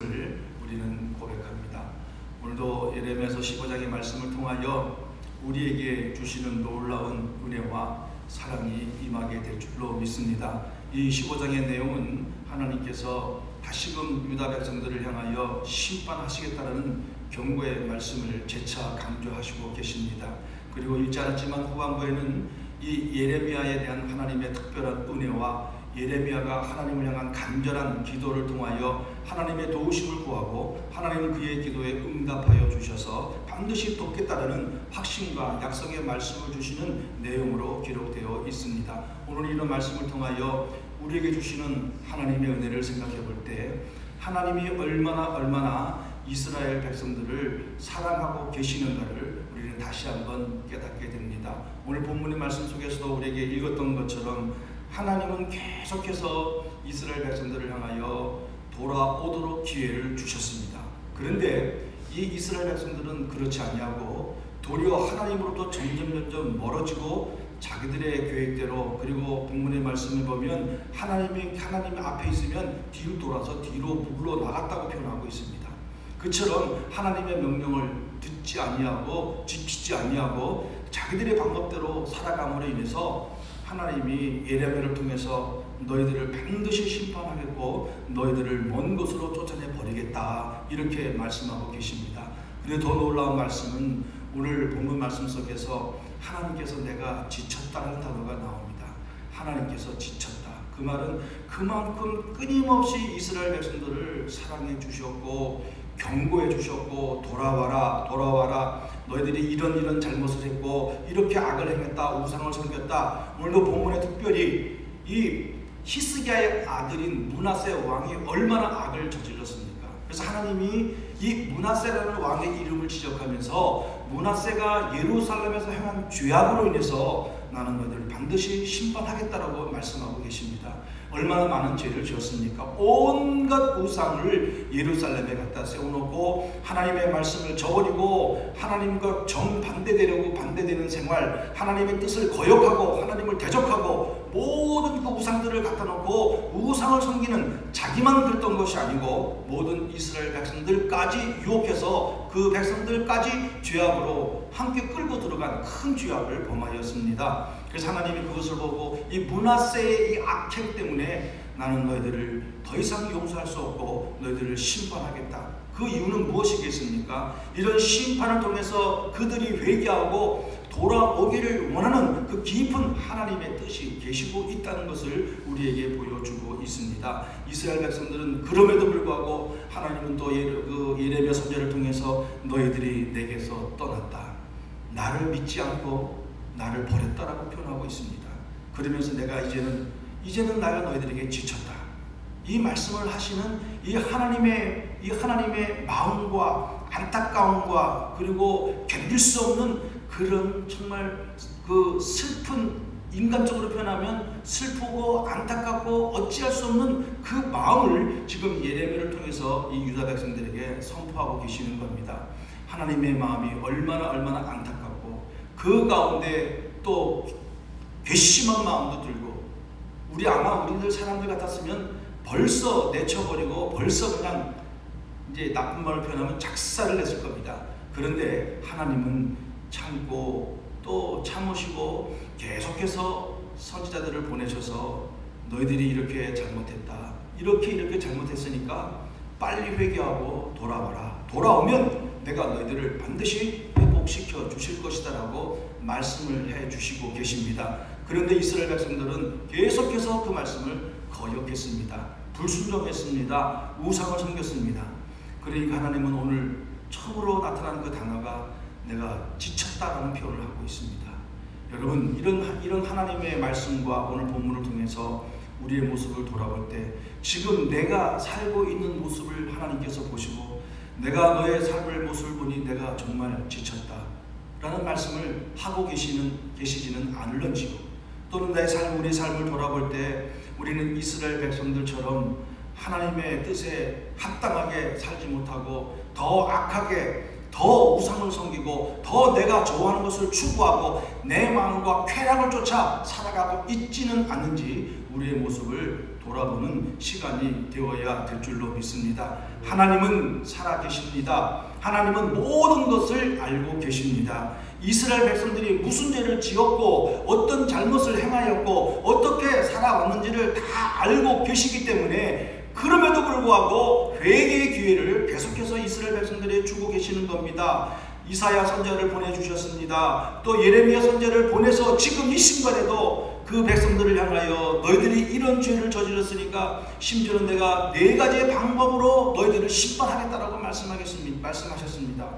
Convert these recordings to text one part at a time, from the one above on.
우리는 고백합니다. 오늘도 예레미야서 15장의 말씀을 통하여 우리에게 주시는 놀라운 은혜와 사랑이 임하게 될 줄로 믿습니다. 이 15장의 내용은 하나님께서 다시금 유다 백성들을 향하여 심판하시겠다는 경고의 말씀을 재차 강조하시고 계십니다. 그리고 읽지 않았지만 후반부에는 이 예레미야에 대한 하나님의 특별한 은혜와 예레미야가 하나님을 향한 간절한 기도를 통하여 하나님의 도우심을 구하고 하나님은 그의 기도에 응답하여 주셔서 반드시 돕겠다라는 확신과 약속의 말씀을 주시는 내용으로 기록되어 있습니다. 오늘 이런 말씀을 통하여 우리에게 주시는 하나님의 은혜를 생각해 볼 때 하나님이 얼마나 이스라엘 백성들을 사랑하고 계시는가를 우리는 다시 한번 깨닫게 됩니다. 오늘 본문의 말씀 속에서도 우리에게 읽었던 것처럼 하나님은 계속해서 이스라엘 백성들을 향하여 돌아오도록 기회를 주셨습니다. 그런데 이 이스라엘 백성들은 그렇지 아니하고 도리어 하나님으로부터 점점 멀어지고 자기들의 계획대로, 그리고 본문의 말씀을 보면 하나님 앞에 있으면 뒤로 돌아서 뒤로 물러나갔다고 표현하고 있습니다. 그처럼 하나님의 명령을 듣지 아니하고 지키지 아니하고 자기들의 방법대로 살아감으로 인해서 하나님이 예레미야를 통해서 너희들을 반드시 심판하겠고 너희들을 먼 곳으로 쫓아내 버리겠다 이렇게 말씀하고 계십니다. 그런데 더 놀라운 말씀은 오늘 본문 말씀 속에서 하나님께서 내가 지쳤다는 단어가 나옵니다. 하나님께서 지쳤다. 그 말은 그만큼 끊임없이 이스라엘 백성들을 사랑해 주셨고 경고해 주셨고 돌아와라 너희들이 이런 잘못을 했고 이렇게 악을 행했다, 우상을 섬겼다. 오늘도 본문에 특별히 이 히스기야의 아들인 므낫세 왕이 얼마나 악을 저질렀습니까? 그래서 하나님이 이 므낫세라는 왕의 이름을 지적하면서 므낫세가 예루살렘에서 행한 죄악으로 인해서 나는 너희들을 반드시 심판하겠다라고 말씀하고 계십니다. 얼마나 많은 죄를 지었습니까? 온갖 우상을 예루살렘에 갖다 세워놓고 하나님의 말씀을 저버리고 하나님과 정반대되려고 반대되는 생활, 하나님의 뜻을 거역하고 하나님을 대적하고 모든 그 우상들을 갖다 놓고 우상을 섬기는 자기만 그랬던 것이 아니고 모든 이스라엘 백성들까지 유혹해서 그 백성들까지 죄악으로 함께 끌고 들어간 큰 죄악을 범하였습니다. 그래서 하나님이 그것을 보고 이 므낫세의 이 악행 때문에 나는 너희들을 더 이상 용서할 수 없고 너희들을 심판하겠다. 그 이유는 무엇이겠습니까? 이런 심판을 통해서 그들이 회개하고 돌아오기를 원하는 그 깊은 하나님의 뜻이 계시고 있다는 것을 우리에게 보여주고 있습니다. 이스라엘 백성들은 그럼에도 불구하고 하나님은 또 예레미야 선지자를 통해서 너희들이 내게서 떠났다. 나를 믿지 않고 나를 버렸다라고 표현하고 있습니다. 그러면서 내가 이제는 나가 너희들에게 지쳤다. 이 말씀을 하시는 이 하나님의 마음과 안타까움과 그리고 견딜 수 없는 그런 정말 그 슬픈, 인간적으로 표현하면 슬프고 안타깝고 어찌할 수 없는 그 마음을 지금 예레미야를 통해서 이 유다 백성들에게 선포하고 계시는 겁니다. 하나님의 마음이 얼마나 안타깝고 그 가운데 또 괘씸한 마음도 들고 우리들 사람들 같았으면 벌써 내쳐버리고 벌써 그냥 이제 나쁜 말을 표현하면 작사를 냈을 겁니다. 그런데 하나님은 참고 또 참으시고 계속해서 선지자들을 보내셔서 너희들이 이렇게 잘못했다. 이렇게 잘못했으니까 빨리 회개하고 돌아와라. 돌아오면 내가 너희들을 반드시 회복시켜 주실 것이다 라고 말씀을 해 주시고 계십니다. 그런데 이스라엘 백성들은 계속해서 그 말씀을 거역했습니다. 불순종했습니다. 우상을 섬겼습니다. 그러니까 하나님은 오늘 처음으로 나타나는 그 단어가 내가 지쳤다라는 표현을 하고 있습니다. 여러분, 이런 하나님의 말씀과 오늘 본문을 통해서 우리의 모습을 돌아볼 때 지금 내가 살고 있는 모습을 하나님께서 보시고 내가 너의 삶의 모습을 보니 내가 정말 지쳤다 라는 말씀을 하고 계시지는 않을런지요. 또는 우리 삶을 돌아볼 때 우리는 이스라엘 백성들처럼 하나님의 뜻에 합당하게 살지 못하고 더 악하게 더 더 우상을 섬기고 더 내가 좋아하는 것을 추구하고 내 마음과 쾌락을 쫓아 살아가고 있지는 않는지 우리의 모습을 돌아보는 시간이 되어야 될 줄로 믿습니다. 하나님은 살아계십니다. 하나님은 모든 것을 알고 계십니다. 이스라엘 백성들이 무슨 죄를 지었고 어떤 잘못을 행하였고 어떻게 살아왔는지를 다 알고 계시기 때문에 그럼에도 불구하고 회개의 기회를 계속해서 이스라엘 백성들이 주고 계시는 겁니다. 이사야 선지자를 보내주셨습니다. 또 예레미야 선지자를 보내서 지금 이 순간에도 그 백성들을 향하여 너희들이 이런 죄를 저질렀으니까 심지어는 내가 4가지의 방법으로 너희들을 심판하겠다라고 말씀하셨습니다.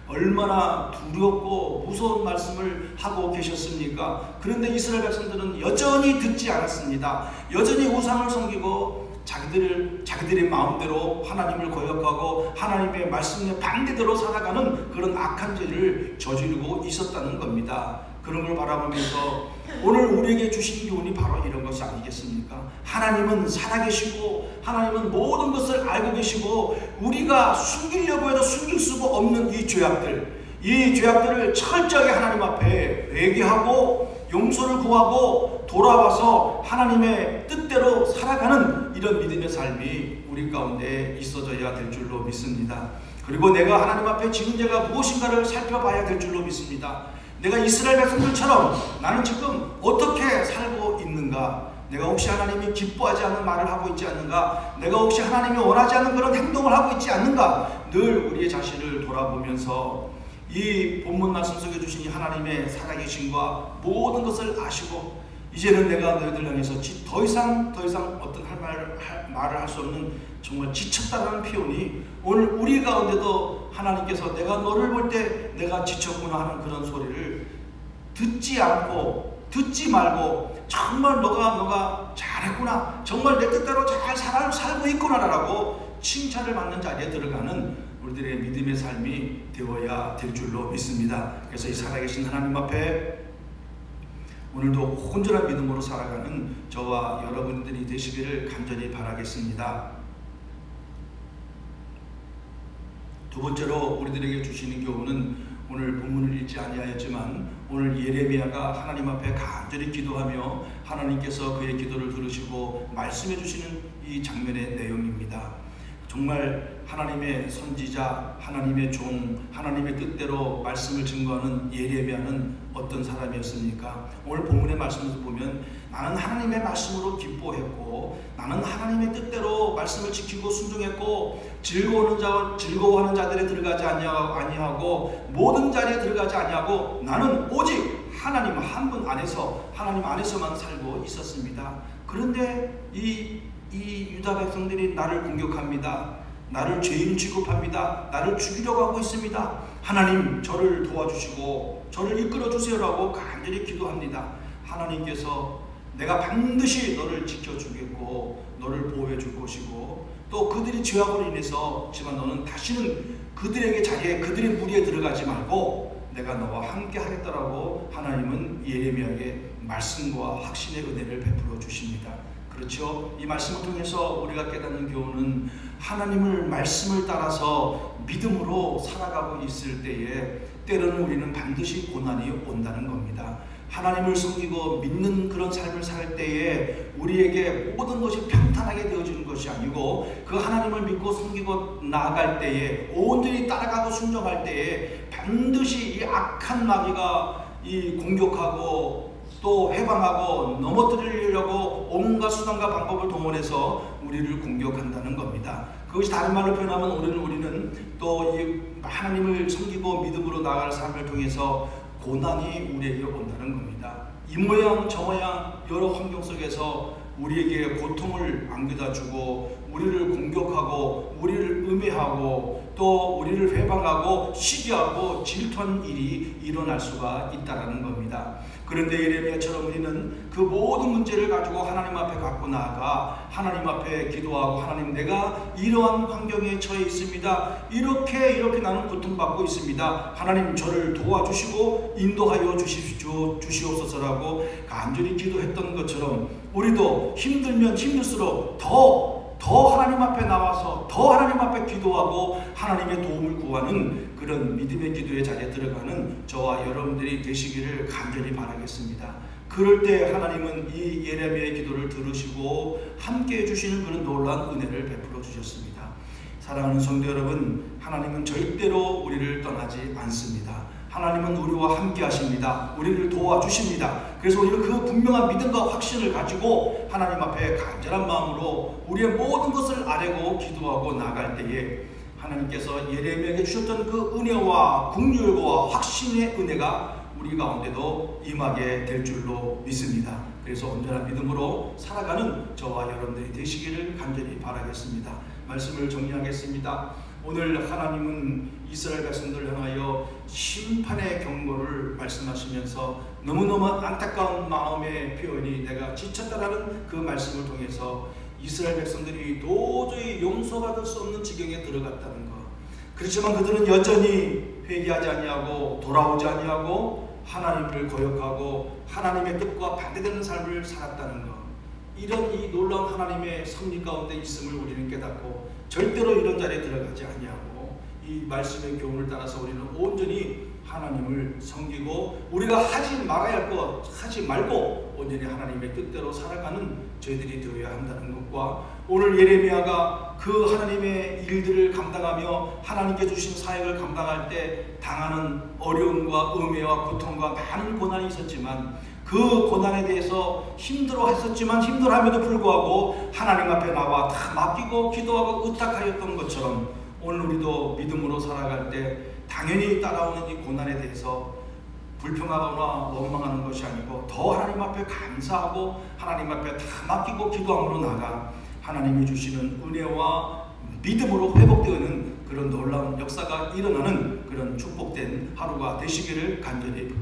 얼마나 두렵고 무서운 말씀을 하고 계셨습니까? 그런데 이스라엘 백성들은 여전히 듣지 않았습니다. 여전히 우상을 섬기고 자기들의 마음대로 하나님을 거역하고 하나님의 말씀에 반대대로 살아가는 그런 악한 죄를 저지르고 있었다는 겁니다. 그런 걸 바라보면서 오늘 우리에게 주신 교훈이 바로 이런 것이 아니겠습니까? 하나님은 살아계시고 하나님은 모든 것을 알고 계시고 우리가 숨기려고 해도 숨길 수가 없는 이 죄악들을 철저하게 하나님 앞에 회개하고 용서를 구하고 돌아와서 하나님의 뜻대로 살아가는 이런 믿음의 삶이 우리 가운데 있어져야 될 줄로 믿습니다. 그리고 내가 하나님 앞에 지은 죄가 무엇인가를 살펴봐야 될 줄로 믿습니다. 내가 이스라엘 백성들처럼 나는 지금 어떻게 살고 있는가? 내가 혹시 하나님이 기뻐하지 않는 말을 하고 있지 않는가? 내가 혹시 하나님이 원하지 않는 그런 행동을 하고 있지 않는가? 늘 우리의 자신을 돌아보면서 이 본문 말씀 속에 주신 이 하나님의 살아계심과 모든 것을 아시고 이제는 내가 너희들 향해서 더 이상 어떤 말을 할 수 없는 정말 지쳤다는 표현이 오늘 우리 가운데도 하나님께서 내가 너를 볼 때 내가 지쳤구나 하는 그런 소리를 듣지 말고 정말 너가 잘했구나, 정말 내 뜻대로 잘 살고 있구나라고 칭찬을 받는 자리에 들어가는 우리들의 믿음의 삶이 되어야 될 줄로 믿습니다. 그래서 이 살아계신 하나님 앞에 오늘도 온전한 믿음으로 살아가는 저와 여러분들이 되시기를 간절히 바라겠습니다. 두 번째로 우리들에게 주시는 교훈은 오늘 본문을 읽지 아니하였지만 오늘 예레미야가 하나님 앞에 간절히 기도하며 하나님께서 그의 기도를 들으시고 말씀해 주시는 이 장면의 내용입니다. 정말 하나님의 선지자, 하나님의 종, 하나님의 뜻대로 말씀을 증거하는 예레미야는 어떤 사람이었습니까? 오늘 본문의 말씀을 보면 나는 하나님의 말씀으로 기뻐했고 나는 하나님의 뜻대로 말씀을 지키고 순종했고 즐거워하는 자들에 들어가지 아니하고 모든 자리에 들어가지 아니하고 나는 오직 하나님 한 분 안에서 하나님 안에서만 살고 있었습니다. 그런데 이 유다 백성들이 나를 공격합니다. 나를 죄인 취급합니다. 나를 죽이려고 하고 있습니다. 하나님 저를 도와주시고 저를 이끌어 주세요라고 간절히 기도합니다. 하나님께서 내가 반드시 너를 지켜주겠고 너를 보호해 줄 것이고 또 그들이 죄악으로 인해서 지만 너는 다시는 그들에게 자리에 그들의 무리에 들어가지 말고 내가 너와 함께 하겠다라고 하나님은 예레미야에게 말씀과 확신의 은혜를 베풀어 주십니다. 그렇죠? 이 말씀을 통해서 우리가 깨닫는 교훈은 하나님을 말씀을 따라서 믿음으로 살아가고 있을 때에 때로는 우리는 반드시 고난이 온다는 겁니다. 하나님을 섬기고 믿는 그런 삶을 살 때에 우리에게 모든 것이 평탄하게 되어지는 것이 아니고 그 하나님을 믿고 섬기고 나아갈 때에 온전히 따라가고 순종할 때에 반드시 이 악한 마귀가 이 공격하고 또 해방하고 넘어뜨리려고 온갖 수단과 방법을 동원해서 우리를 공격한다는 겁니다. 그것이 다른 말로 표현하면 우리는 또 이 하나님을 섬기고 믿음으로 나아갈 삶을 통해서 고난이 우리에게 온다는 겁니다. 이 모양 저 모양 여러 환경 속에서 우리에게 고통을 안겨다 주고 우리를 공격하고 우리를 음해하고 또 우리를 회방하고 시기하고 질투하는 일이 일어날 수가 있다는 겁니다. 그런데 예레미야처럼 우리는 그 모든 문제를 가지고 하나님 앞에 갖고 나아가 하나님 앞에 기도하고 하나님 내가 이러한 환경에 처해 있습니다. 이렇게 나는 고통받고 있습니다. 하나님 저를 도와주시고 인도하여 주시옵소서라고 간절히 기도했던 것처럼 우리도 힘들면 힘들수록 더 더 하나님 앞에 나와서 더 하나님 앞에 기도하고 하나님의 도움을 구하는 그런 믿음의 기도의 자리에 들어가는 저와 여러분들이 되시기를 간절히 바라겠습니다. 그럴 때 하나님은 이 예레미야의 기도를 들으시고 함께 해주시는 그런 놀라운 은혜를 베풀어 주셨습니다. 사랑하는 성도 여러분, 하나님은 절대로 우리를 떠나지 않습니다. 하나님은 우리와 함께 하십니다. 우리를 도와주십니다. 그래서 우리는 그 분명한 믿음과 확신을 가지고 하나님 앞에 간절한 마음으로 우리의 모든 것을 아뢰고 기도하고 나갈 때에 하나님께서 예레미야에게 주셨던 그 은혜와 긍휼과 확신의 은혜가 우리 가운데도 임하게 될 줄로 믿습니다. 그래서 언제나 믿음으로 살아가는 저와 여러분들이 되시기를 간절히 바라겠습니다. 말씀을 정리하겠습니다. 오늘 하나님은 이스라엘 백성들을 향하여 심판의 경고를 말씀하시면서 너무너무 안타까운 마음의 표현이 내가 지쳤다라는 그 말씀을 통해서 이스라엘 백성들이 도저히 용서받을 수 없는 지경에 들어갔다는 것. 그렇지만 그들은 여전히 회개하지 아니하고 돌아오지 아니하고 하나님을 거역하고 하나님의 뜻과 반대되는 삶을 살았다는 것. 이런 이 놀라운 하나님의 섭리 가운데 있음을 우리는 깨닫고 절대로 이런 자리에 들어가지 아니하고 이 말씀의 교훈을 따라서 우리는 온전히 하나님을 섬기고 우리가 하지 말아야 할 것 하지 말고 온전히 하나님의 뜻대로 살아가는 저희들이 되어야 한다는 것과 오늘 예레미야가 그 하나님의 일들을 감당하며 하나님께 주신 사역을 감당할 때 당하는 어려움과 음해와 고통과 많은 고난이 있었지만 그 고난에 대해서 힘들어했었지만 힘들어함에도 불구하고 하나님 앞에 나와 다 맡기고 기도하고 의탁하였던 것처럼 오늘 우리도 믿음으로 살아갈 때 당연히 따라오는 이 고난에 대해서 불평하거나 원망하는 것이 아니고 더 하나님 앞에 감사하고 하나님 앞에 다 맡기고 기도함으로 나가 하나님이 주시는 은혜와 믿음으로 회복되는 그런 놀라운 역사가 일어나는 그런 축복된 하루가 되시기를 간절히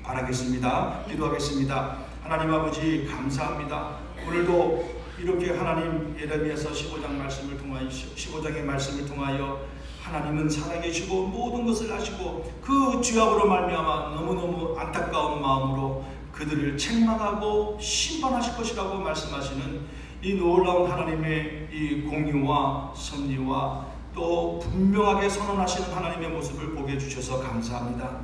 바라겠습니다. 기도하겠습니다. 하나님 아버지 감사합니다. 오늘도 이렇게 하나님 예레미야서 15장의 말씀을 통하여 하나님은 살아계시고 모든 것을 아시고 그 죄악으로 말미암아 너무너무 안타까운 마음으로 그들을 책망하고 심판하실 것이라고 말씀하시는 이 놀라운 하나님의 이 공의와 섭리와 또 분명하게 선언하시는 하나님의 모습을 보게 해주셔서 감사합니다.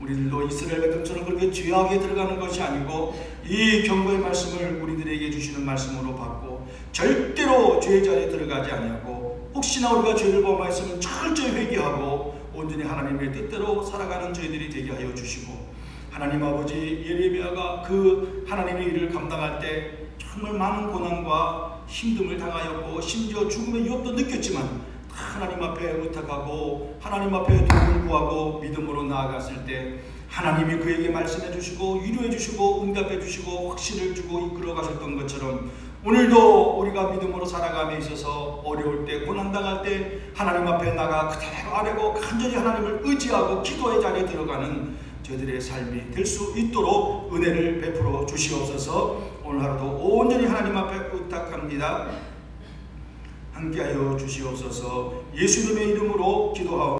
우리들도 이스라엘 백성처럼 그렇게 죄악에 들어가는 것이 아니고 이 경고의 말씀을 우리들에게 주시는 말씀으로 받고 절대로 죄의 자리에 들어가지 아니하고 혹시나 우리가 죄를 범하였으면 철저히 회개하고 온전히 하나님의 뜻대로 살아가는 저희들이 되게 하여 주시고 하나님 아버지 예레미야가 그 하나님의 일을 감당할 때 정말 많은 고난과 힘듦을 당하였고 심지어 죽음의 위협도 느꼈지만 하나님 앞에 의탁하고 하나님 앞에 도움을 구하고 믿음으로 나아갔을 때 하나님이 그에게 말씀해 주시고 위로해 주시고 응답해 주시고 확신을 주고 이끌어 가셨던 것처럼 오늘도 우리가 믿음으로 살아감에 있어서 어려울 때 고난당할 때 하나님 앞에 나가 그대로 아뢰고 간절히 하나님을 의지하고 기도의 자리에 들어가는 저희들의 삶이 될 수 있도록 은혜를 베풀어 주시옵소서. 오늘 하루도 온전히 하나님 앞에 의탁합니다. 함께하여 주시옵소서. 예수님의 이름으로 기도하옵나이다.